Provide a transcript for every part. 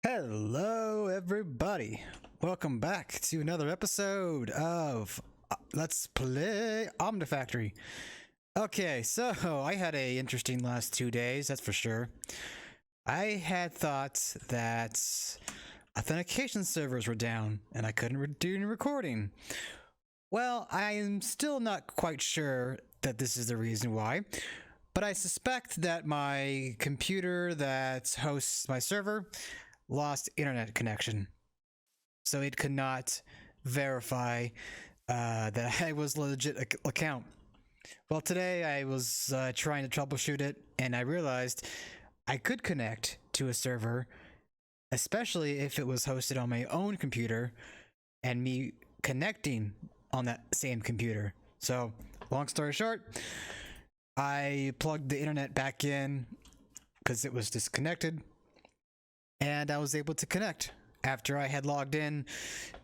Hello, everybody. Welcome back to another episode of Let's Play OmniFactory. Okay, so I had a interesting last 2 days, that's for sure. I had thought that authentication servers were down and I couldn't do any recording. Well, I am still not quite sure that this is the reason why, but I suspect that my computer that hosts my server lost internet connection, so it could not verify that I was a legit account. Well, today I was trying to troubleshoot it, and I realized I could connect to a server, especially if it was hosted on my own computer and me connecting on that same computer. So, long story short, I plugged the internet back in because it was disconnected, and I was able to connect after I had logged in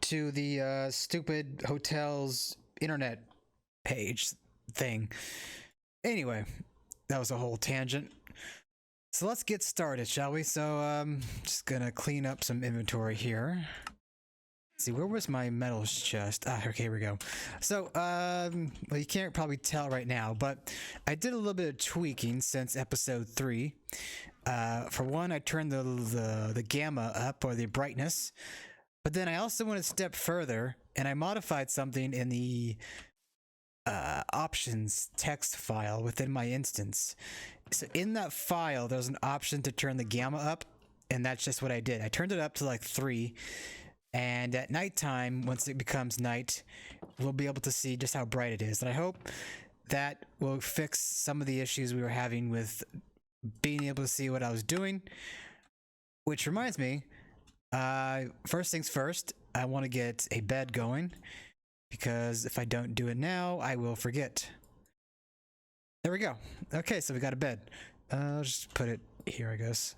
to the stupid hotel's internet page thing. Anyway, that was a whole tangent. So let's get started, shall we? So just gonna clean up some inventory here. Let's see, where was my metals chest? Okay, here we go. So, well, you can't probably tell right now, but I did a little bit of tweaking since episode 3. For one, I turned the gamma up, or the brightness, but then I also went a step further and I modified something in the options text file within my instance. So in that file, there's an option to turn the gamma up, and that's just what I did. I turned it up to like 3, and at nighttime, once it becomes night, we'll be able to see just how bright it is. And I hope that will fix some of the issues we were having with being able to see what I was doing. Which reminds me, first things first, I want to get a bed going, because if I don't do it now, I will forget. There we go. Okay, so we got a bed. I'll just put it here, I guess.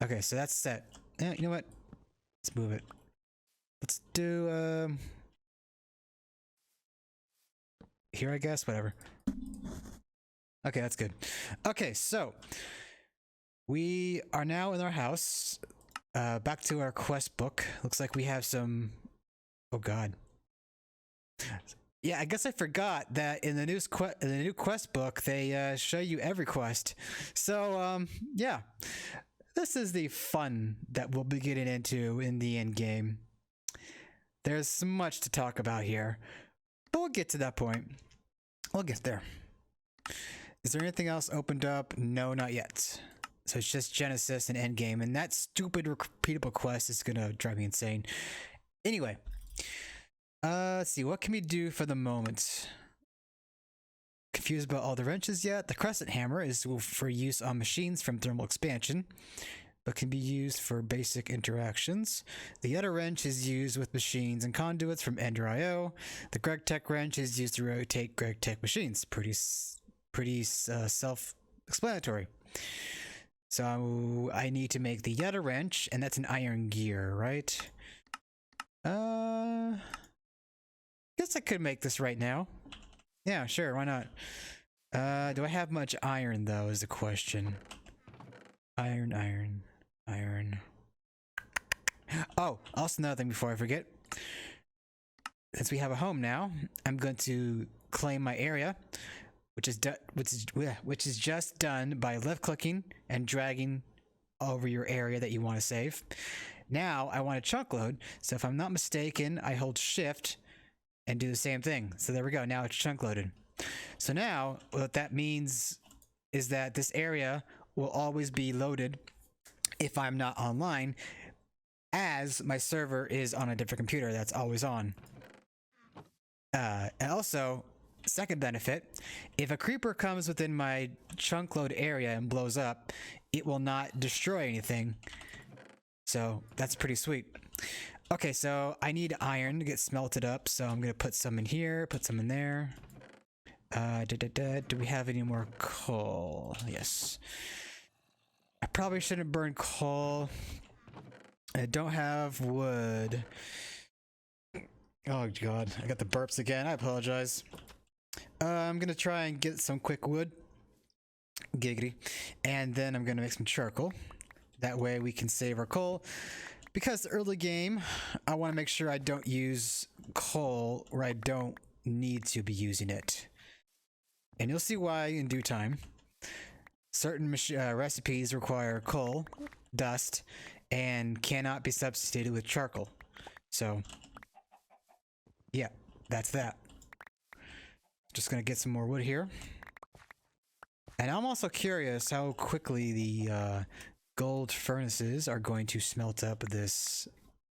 Okay, so that's set. You know what? Let's move it. Let's do here, I guess. Whatever. Okay, that's good. Okay, so we are now in our house. Back to our quest book. Looks like we have some... Oh god. Yeah, I guess I forgot that in the new quest book they show you every quest. So yeah, this is the fun that we'll be getting into in the end game. There's much to talk about here, but we'll get to that point. We'll get there. Is there anything else opened up? No, not yet. So it's just Genesis and Endgame, and that stupid repeatable quest is gonna drive me insane. Anyway, let's see, what can we do for the moment? Confused about all the wrenches yet? The Crescent Hammer is for use on machines from thermal expansion, but can be used for basic interactions. The other wrench is used with machines and conduits from Ender IO. The GregTech wrench is used to rotate GregTech machines. Pretty self-explanatory. So I need to make the other wrench, and that's an iron gear, right? Guess I could make this right now. Yeah, sure, why not? Do I have much iron, though, is the question. Iron. Oh, also another thing before I forget. Since we have a home now, I'm going to claim my area, which is just done by left-clicking and dragging over your area that you want to save. Now I want to chunk load, so if I'm not mistaken, I hold Shift and do the same thing. So there we go. Now it's chunk loaded. So now what that means is that this area will always be loaded if I'm not online, as my server is on a different computer that's always on. And also, second benefit, if a creeper comes within my chunk load area and blows up, it will not destroy anything. So that's pretty sweet. Okay, so I need iron to get smelted up, so I'm gonna put some in here, put some in there. Do we have any more coal? Yes. I probably shouldn't burn coal. I don't have wood. Oh god, I got the burps again. I apologize. I'm gonna try and get some quick wood. Giggity. And then I'm gonna make some charcoal. That way we can save our coal. Because early game, I want to make sure I don't use coal where I don't need to be using it. And you'll see why in due time. Certain recipes require coal, dust, and cannot be substituted with charcoal. So, yeah, that's that. Just gonna get some more wood here. And I'm also curious how quickly the gold furnaces are going to smelt up these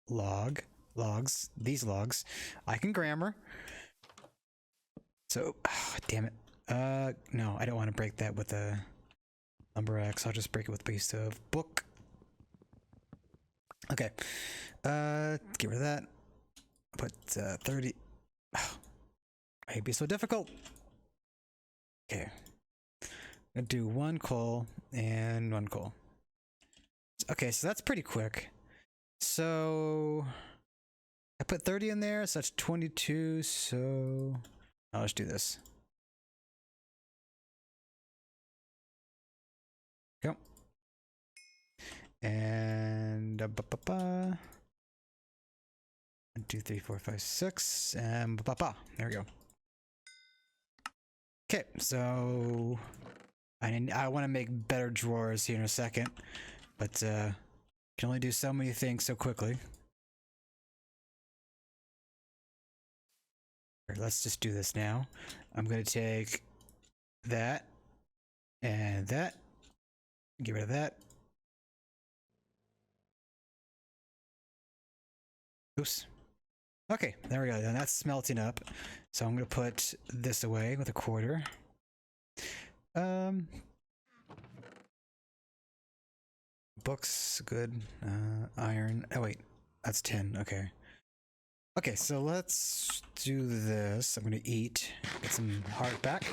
logs. I can grammar. So, damn it. No, I don't want to break that with a lumber axe. I'll just break it with a piece of book. Okay. Get rid of that. Put 30. Oh, might be so difficult. Okay. I'm gonna do 1 coal and 1 coal. Okay, so that's pretty quick. So I put 30 in there, so that's 22. So I'll just do this. Go. And 1, 2, 3, 4, 5, 6, and there we go. Okay, so I want to make better drawers here in a second, but can only do so many things so quickly. Here, let's just do this now. I'm going to take that and that. Get rid of that. Oops. Okay, there we go. And that's smelting up. So I'm going to put this away with a quarter. Books, good. Iron. Oh, wait. That's 10. Okay. Okay, so let's do this. I'm going to eat. Get some heart back.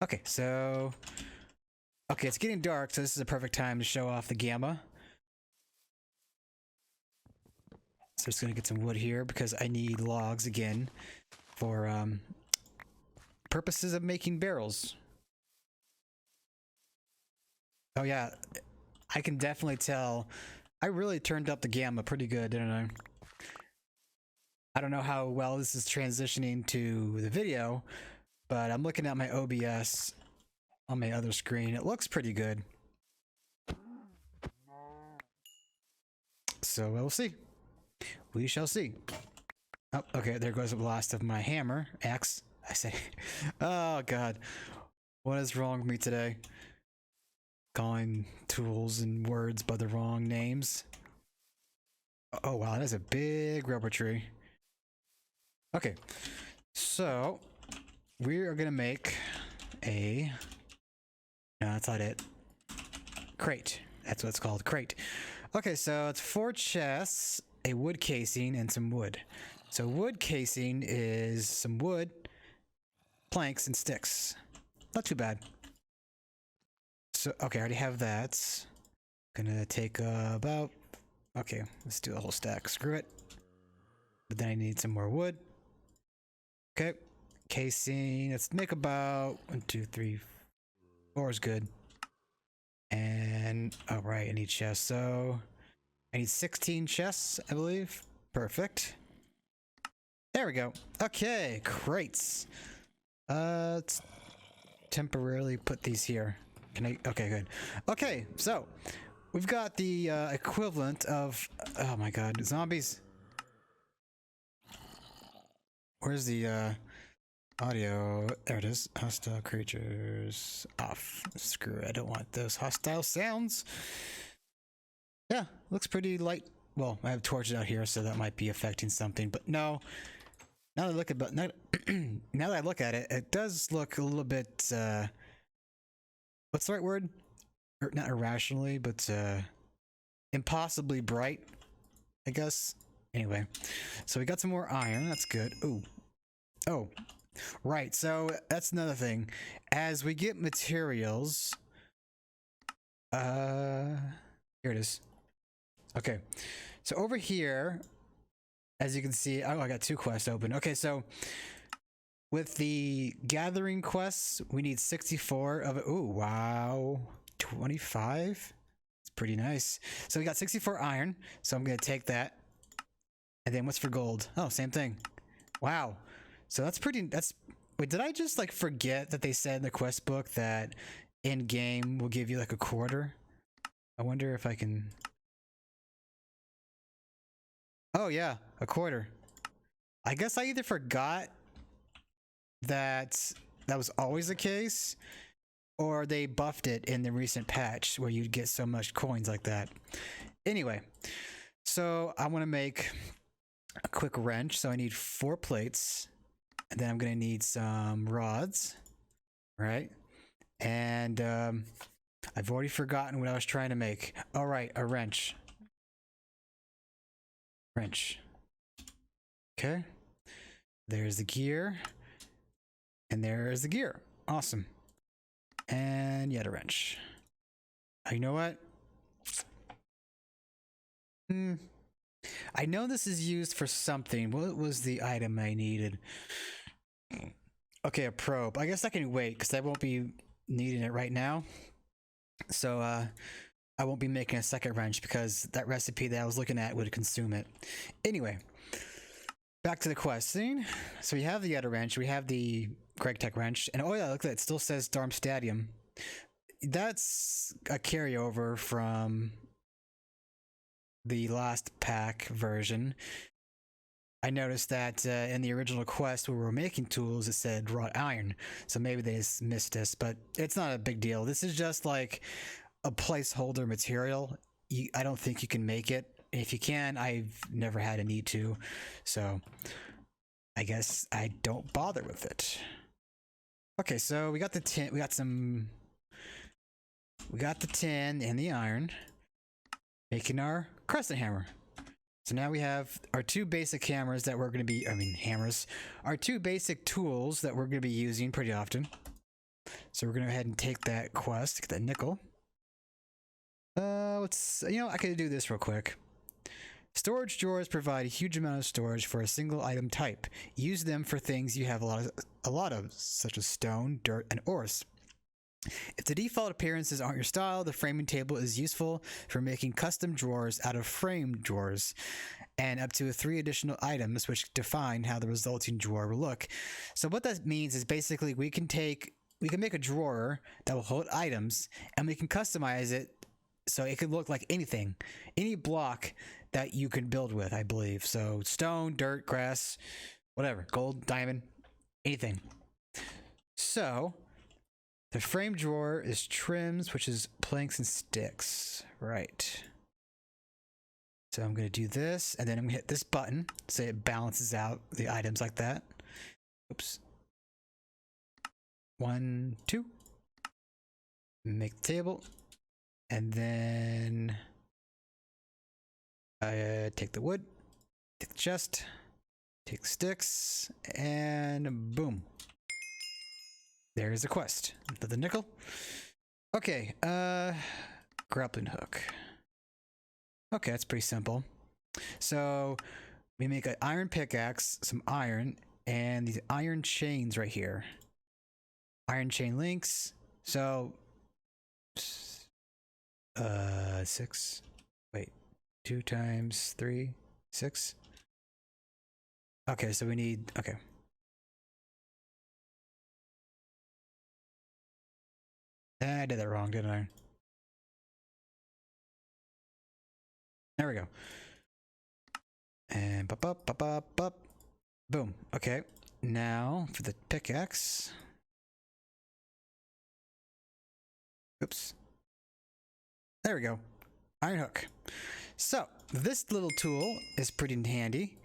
Okay, so... Okay, it's getting dark, so this is a perfect time to show off the gamma. So I'm just gonna get some wood here because I need logs again for purposes of making barrels. Oh yeah, I can definitely tell. I really turned up the gamma pretty good, didn't I? I don't know how well this is transitioning to the video, but I'm looking at my OBS on my other screen. It looks pretty good. So we'll see. We shall see. Oh, okay, there goes the last of my hammer. Axe, I say. Oh, God. What is wrong with me today? Calling tools and words by the wrong names. Oh, wow, that's a big rubber tree. Okay, so we are going to make a... No, that's not it. Crate. That's what it's called, crate. Okay, so it's 4 chests, a wood casing, and some wood. So wood casing is some wood, planks, and sticks. Not too bad. So, okay, I already have that. Gonna take about... Okay, let's do a whole stack. Screw it. But then I need some more wood. Okay, casing. Let's make about 1, 2, 3, 4 is good. And, oh right, I need chests. So, I need 16 chests, I believe. Perfect. There we go. Okay, crates. Let's temporarily put these here. Can I? Okay, good. Okay, so we've got the equivalent of, oh my god, zombies. Where's the audio? There it is. Hostile creatures off. Screw it. I don't want those hostile sounds. Yeah, looks pretty light. Well, I have torches out here, so that might be affecting something. But no, now that I look at now that I look at it, it does look a little bit. What's the right word? Or not irrationally, but impossibly bright, I guess. Anyway, so we got some more iron. That's good. Ooh. Oh, right. So that's another thing. As we get materials, here it is. Okay, so over here, as you can see, oh, I got 2 quests open. Okay, so with the gathering quests, we need 64 of it. Ooh, wow. 25. It's pretty nice. So we got 64 iron. So I'm going to take that. And then what's for gold? Oh, same thing. Wow. So that's pretty... Wait, did I just like forget that they said in the quest book that in-game will give you like a quarter? I wonder if I can... Oh yeah, a quarter. I guess I either forgot that that was always the case, or they buffed it in the recent patch where you'd get so much coins like that. Anyway, so I want to make a quick wrench. So I need 4 plates, and then I'm going to need some rods, right? And I've already forgotten what I was trying to make. All right, a wrench. Wrench. Okay. There's the gear. And there's the gear. Awesome. And yet a wrench. You know what? I know this is used for something. What was the item I needed? Okay, a probe. I guess I can wait because I won't be needing it right now. So I won't be making a second wrench because that recipe that I was looking at would consume it. Anyway, back to the quest scene. So we have the Yeta wrench, we have the Greg Tech wrench, and oh yeah, look at that, it still says Darmstadium. That's a carryover from the last pack version. I noticed that in the original quest where we were making tools, it said wrought iron. So maybe they just missed this, but it's not a big deal. This is just like a placeholder material. I don't think you can make it. If you can, I've never had a need to. So I guess I don't bother with it. Okay, so we got the tin. We got the tin and the iron, making our Crescent Hammer. So now we have our 2 basic hammers that we're going to be, hammers, our 2 basic tools that we're going to be using pretty often. So we're going to go ahead and take that quest, get that nickel. I could do this real quick. Storage drawers provide a huge amount of storage for a single item type. Use them for things you have a lot of, such as stone, dirt, and ores. If the default appearances aren't your style, the framing table is useful for making custom drawers out of framed drawers, and up to 3 additional items which define how the resulting drawer will look. So what that means is basically we can make a drawer that will hold items, and we can customize it so it could look like anything, any block that you can build with, I believe. So stone, dirt, grass, whatever, gold, diamond, anything. So the frame drawer is trims, which is planks and sticks. Right. So I'm going to do this, and then I'm going to hit this button so it balances out the items like that. Oops. 1, 2. Make the table. And then I take the wood, take the chest, take the sticks, and boom. There's a quest. The nickel. Okay, grappling hook. Okay, that's pretty simple. So we make an iron pickaxe, some iron, and these iron chains right here. Iron chain links. So 6. Wait, 2 times 3, 6. Okay, so we need, okay. I did that wrong, didn't I? There we go. And boom. Okay. Now for the pickaxe. Oops. There we go. Iron hook. So this little tool is pretty handy.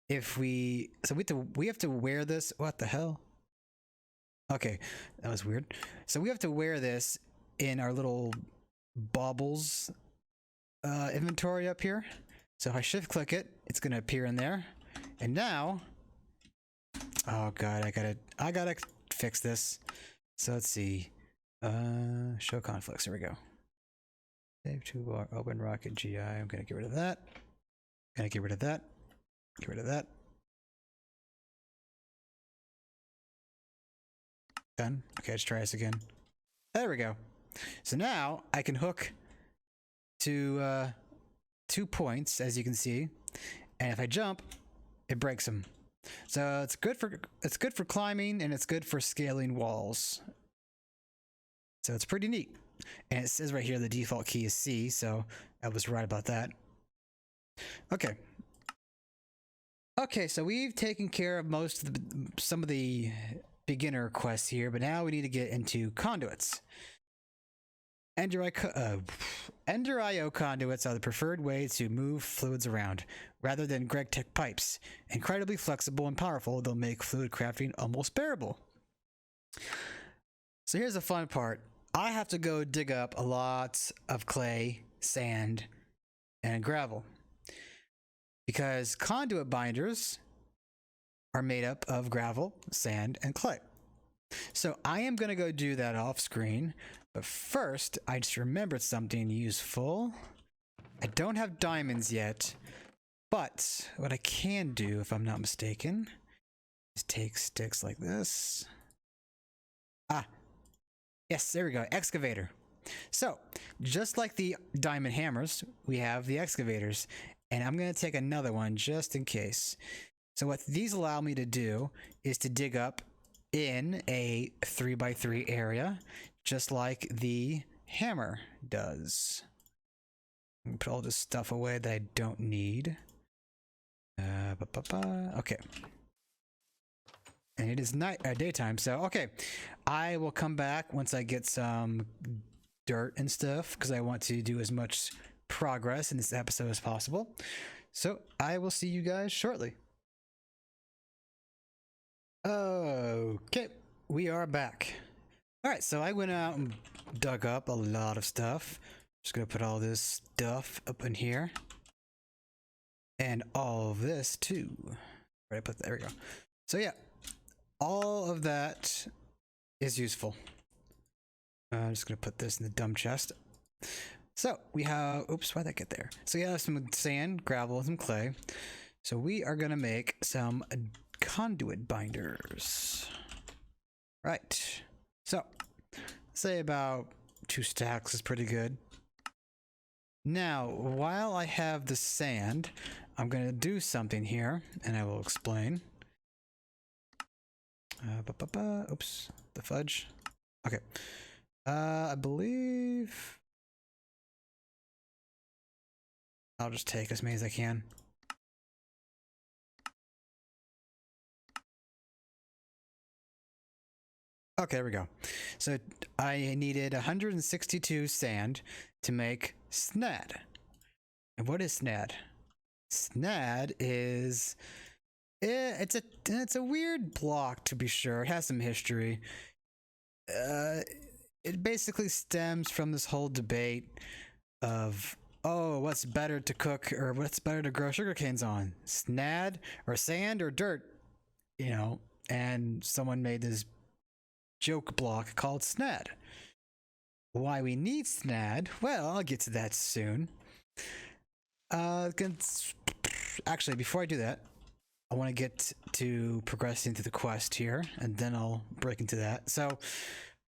If we have to wear this. What the hell? Okay, that was weird. So we have to wear this in our little baubles inventory up here. So if I shift click it, it's gonna appear in there. And now, oh god, I gotta fix this. So let's see. Show conflicts. Here we go. Save toolbar, open rocket GI. I'm gonna get rid of that. Gonna get rid of that. Get rid of that. Done. Okay, let's try this again. There we go. So now I can hook to 2 points, as you can see, and if I jump, it breaks them. So it's good for climbing, and it's good for scaling walls. So it's pretty neat. And it says right here the default key is C, so I was right about that. Okay. Okay, so we've taken care of some of the beginner quests here, but now we need to get into conduits. Ender IO conduits are the preferred way to move fluids around, rather than GregTech pipes. Incredibly flexible and powerful, they'll make fluid crafting almost bearable. So here's the fun part. I have to go dig up a lot of clay, sand, and gravel, because conduit binders are made up of gravel, sand, and clay. So I am going to go do that off screen, but first I just remembered something useful. I don't have diamonds yet, but what I can do, if I'm not mistaken, is take sticks like this. Yes, there we go, excavator. So, just like the diamond hammers, we have the excavators, and I'm going to take another one just in case. So what these allow me to do is to dig up in a 3x3 area, just like the hammer does. Put all this stuff away that I don't need. Okay. And it is daytime, so okay. I will come back once I get some dirt and stuff, because I want to do as much progress in this episode as possible. So I will see you guys shortly. Okay, we are back. All right, so I went out and dug up a lot of stuff. Just gonna put all this stuff up in here, and all of this too. Right, there we go. So yeah, all of that is useful. I'm just gonna put this in the dump chest. So we have, oops, why'd that get there? So we have some sand, gravel, and some clay. So we are gonna make some conduit binders. Right. So say about 2 stacks is pretty good. Now, while I have the sand, I'm gonna do something here, and I will explain. Oops, the fudge. Okay. I believe I'll just take as many as I can. Okay, there we go. So I needed 162 sand to make snad. And what is snad? Snad is it's a weird block, to be sure. It has some history. It basically stems from this whole debate of, oh, what's better to cook, or what's better to grow sugar canes on? Snad or sand or dirt? You know, and someone made this joke block called snad. Why we need snad? Well, I'll get to that soon. Actually, before I do that, I want to get to progressing through the quest here, and then I'll break into that. So,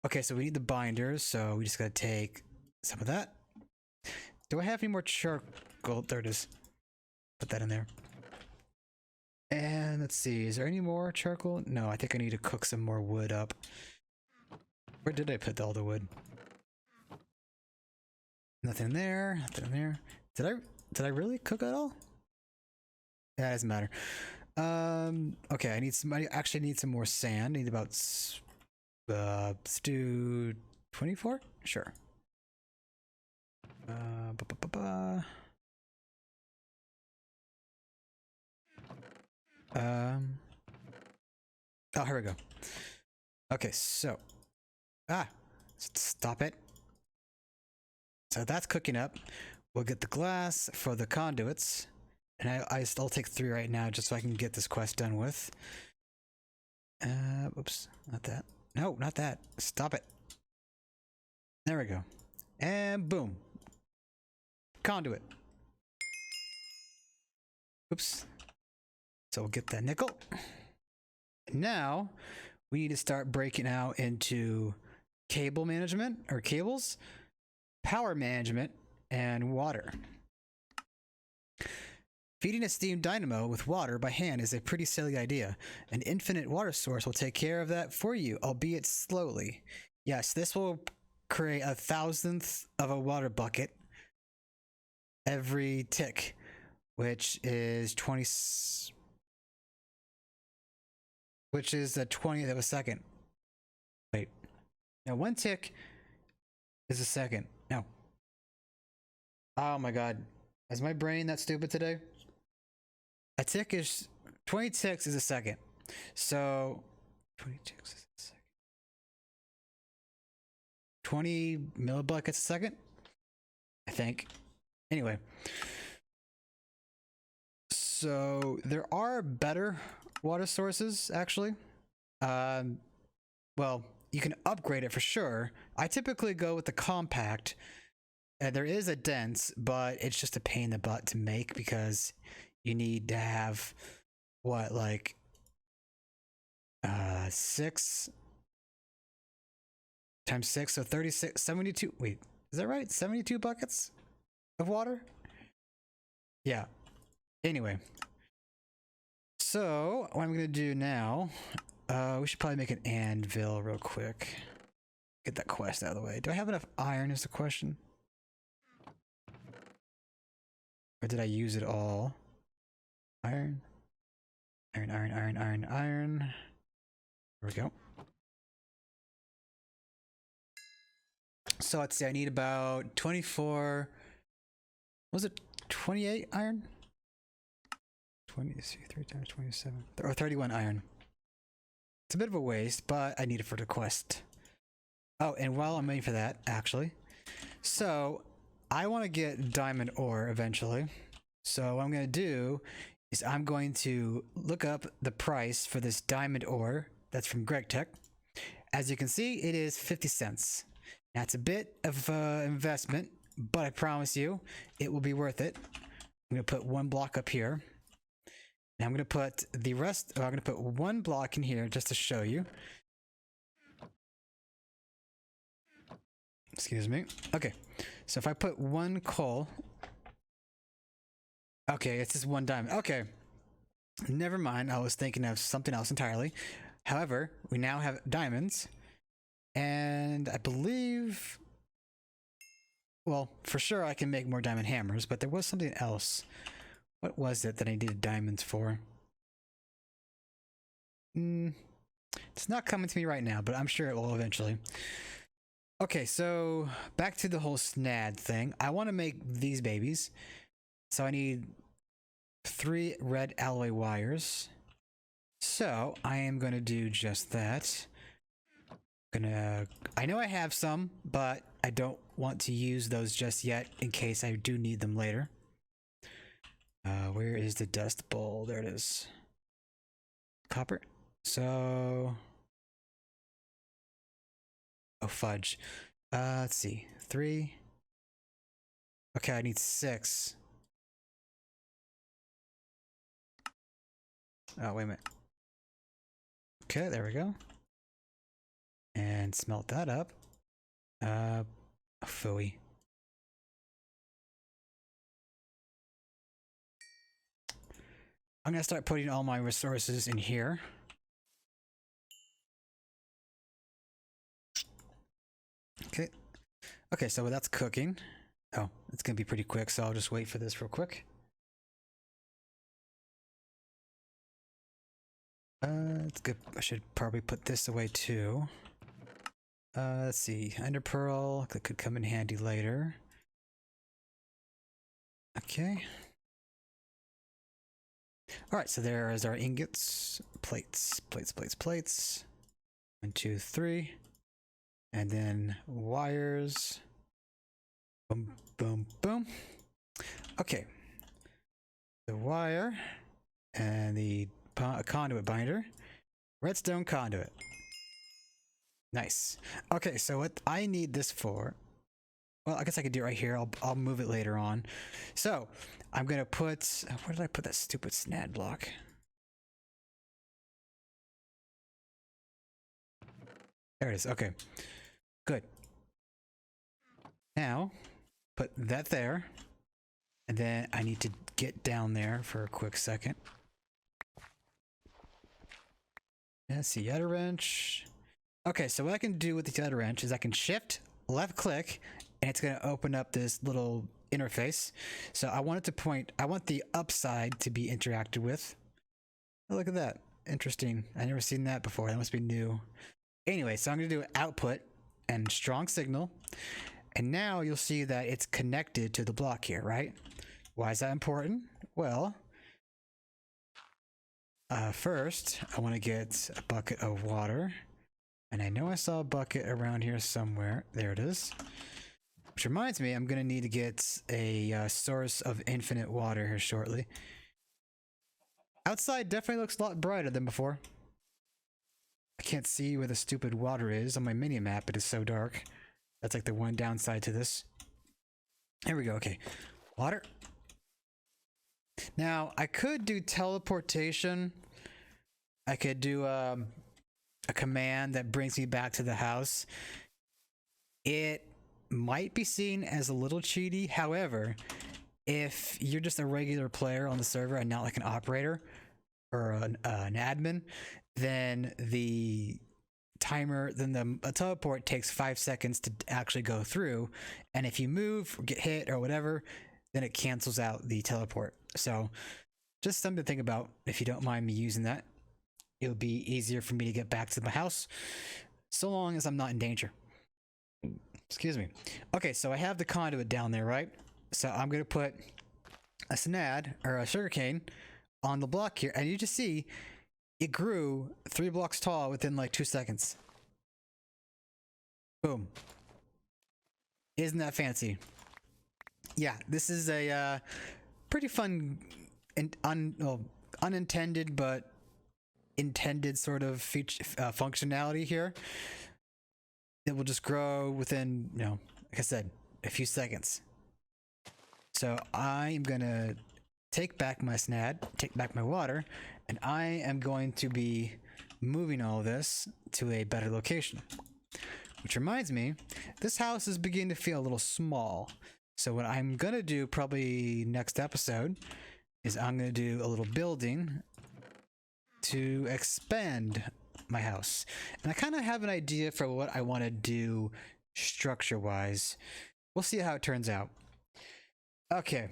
okay, so we need the binders, so we just gotta take some of that. Do I have any more charcoal? There it is. Put that in there. And let's see, is there any more charcoal? No, I think I need to cook some more wood up. Where did I put all the wood? Nothing in there, nothing in there. Did I really cook it all? Yeah, it doesn't matter. Okay, I actually need some more sand. I need about let's do 24? Sure. Oh, here we go. Okay, so stop it. So that's cooking up. We'll get the glass for the conduits. And I'll take 3 right now just so I can get this quest done with. Oops, not that. No, not that. Stop it. There we go. And boom. Conduit. Oops. So we'll get that nickel. Now we need to start breaking out into cable management or cables, power management, and water. Feeding a steam dynamo with water by hand is a pretty silly idea. An infinite water source will take care of that for you, albeit slowly. Yes, this will create a thousandth of a water bucket every tick, which is 20, which is the 20th of a second. Wait, now 1 tick is a second. No. Oh my god, is my brain that stupid today? A tick is 20 ticks is a second. So 20 ticks is a second. 20 millibuckets a second, I think. Anyway, so there are better water sources actually. Well, you can upgrade it for sure. I typically go with the compact. There is a dense, but it's just a pain in the butt to make because you need to have what, like 6 times 6, so 36, 72. Wait, is that right? 72 buckets of water? Yeah. Anyway, so what I'm gonna do now, we should probably make an anvil real quick. Get that quest out of the way. Do I have enough iron is the question? Or did I use it all? Iron. Iron, iron, iron, iron, iron. There we go. So let's see, I need about 24, was it 28 iron? 23 times 27, or 31 iron. It's a bit of a waste, but I need it for the quest. Oh, and while I'm waiting for that, actually, so I want to get diamond ore eventually. So what I'm going to do is I'm going to look up the price for this diamond ore that's from Greg Tech. As you can see, it is 50 cents. That's a bit of investment, but I promise you it will be worth it. I'm going to put 1 block up here. And I'm going to put the rest, I'm going to put 1 block in here just to show you. Excuse me. Okay, so if I put 1 coal, okay, it's just 1 diamond. Okay, never mind. I was thinking of something else entirely. However, we now have diamonds, and I believe, well, for sure I can make more diamond hammers, but there was something else. What was it that I needed diamonds for? It's not coming to me right now, but I'm sure it will eventually. Okay, so back to the whole snad thing. I want to make these babies. So I need 3 red alloy wires. So I am going to do just that. I know I have some, but I don't want to use those just yet in case I do need them later. Where is the dust bowl? There it is. Copper. So, oh fudge. Let's see. 3. Okay, I need 6. Oh, wait a minute. Okay, there we go. And smelt that up. Phooey. I'm gonna start putting all my resources in here. Okay. Okay, so that's cooking. Oh, it's gonna be pretty quick, so I'll just wait for this real quick. It's good. I should probably put this away too. Let's see. Ender pearl, that could come in handy later. Okay. Alright, so there is our ingots. Plates. 1, 2, 3. And then wires. Boom, boom, boom. Okay. The wire and the conduit binder. Redstone conduit. Nice. Okay, so what I need this for, well, I guess I could do it right here. I'll move it later on. So I'm gonna put, where did I put that stupid snad block? There it is. Okay. Good. Now, put that there. And then I need to get down there for a quick second. That's the other wrench. Okay, so what I can do with the other wrench is I can shift, left click, and it's going to open up this little interface. So I want it to point, I want the upside to be interacted with. Oh, look at that. Interesting. I never seen that before. That must be new. Anyway, so I'm going to do output and strong signal. And now you'll see that it's connected to the block here, right? Why is that important? Well, first, I want to get a bucket of water. And I know I saw a bucket around here somewhere. There it is. Which reminds me, I'm going to need to get a source of infinite water here shortly. Outside definitely looks a lot brighter than before. I can't see where the stupid water is. On my mini-map, it is so dark. That's like the one downside to this. Here we go. Okay. Water. Now, I could do teleportation. I could do a command that brings me back to the house. It might be seen as a little cheaty. However, if you're just a regular player on the server and not like an operator or an admin, then the timer, then the teleport takes 5 seconds to actually go through. And if you move or get hit or whatever, then it cancels out the teleport. So just something to think about if you don't mind me using that. It'll be easier for me to get back to my house so long as I'm not in danger. Excuse me. Okay, so I have the conduit down there, right? So I'm going to put a snad or a sugarcane on the block here. And you just see it grew 3 blocks tall within like 2 seconds. Boom. Isn't that fancy? Yeah, this is a pretty fun and unintended but intended sort of feature, functionality here. It will just grow within, you know, like I said, a few seconds. So I am gonna take back my snad, take back my water, and I am going to be moving all this to a better location. Which reminds me, this house is beginning to feel a little small. So what I'm gonna do probably next episode is I'm gonna do a little building to expand my house. And I kind of have an idea for what I want to do structure-wise. We'll see how it turns out. Okay,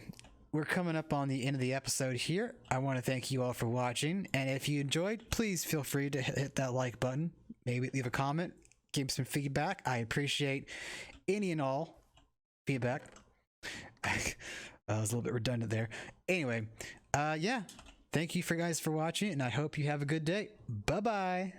we're coming up on the end of the episode here. I want to thank you all for watching, and if you enjoyed, please feel free to hit that like button, maybe leave a comment, give some feedback. I appreciate any and all feedback. I was a little bit redundant there. Anyway, yeah, thank you guys for watching, and I hope you have a good day. Bye-bye.